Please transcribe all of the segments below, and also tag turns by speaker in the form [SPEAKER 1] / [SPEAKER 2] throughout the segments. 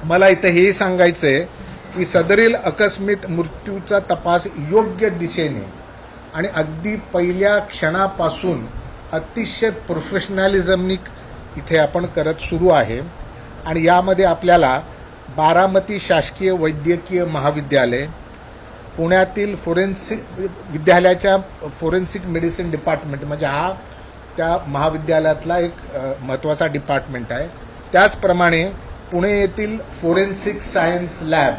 [SPEAKER 1] मला इथं हे सांगायचं आहे की सदरील आकस्मिक मृत्यूचा तपास योग्य दिशेने आणि अगदी पहिल्या क्षणापासून अतिशय प्रोफेशनॅलिझमनी इथे आपण करत सुरू आहे आणि यामध्ये आपल्याला बारामती शासकीय वैद्यकीय महाविद्यालय, पुण्यातील विद्यालयाच्या फोरेन्सिक मेडिसिन डिपार्टमेंट म्हणजे हा त्या महाविद्यालयातला एक महत्त्वाचा डिपार्टमेंट आहे, त्याचप्रमाणे पुणे येथील forensic science lab,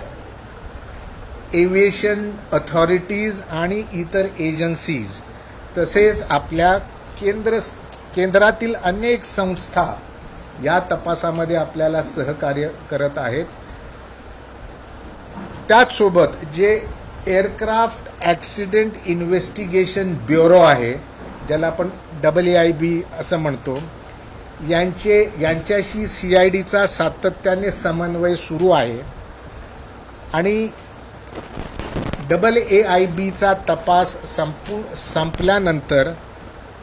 [SPEAKER 1] aviation authorities आणि इतर एजन्सीज तसेच आपल्या केंद्रातील अनेक संस्था या तपासामध्ये आपल्याला सहकार्य करत आहेत. त्याचसोबत जे एअरक्राफ्ट ॲक्सिडेंट इन्व्हेस्टिगेशन ब्युरो आहे, ज्याला आपण AAIB असं म्हणतो, यांच्याशी CIDचा सातत्याने समन्वय सुरू आहे आणि AAIBचा तपास संपल्यानंतर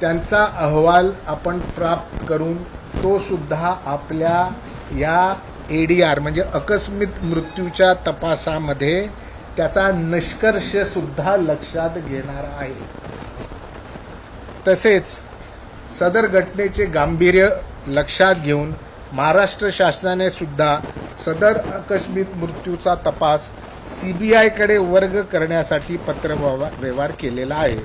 [SPEAKER 1] त्यांचा अहवाल आपण प्राप्त करून तो सुद्धा आपल्या या ADR म्हणजे आकस्मिक मृत्यूच्या तपासामध्ये त्याचा निष्कर्ष सुद्धा लक्षात घेणार आहे. तसेच सदर घटनेचे गांभीर्य लक्षात घेऊन महाराष्ट्र शासनाने सुद्धा सदर आकस्मिक मृत्यूचा तपास CBI कडे वर्ग करण्यासाठी पत्रव्यवहार केलेला आहे.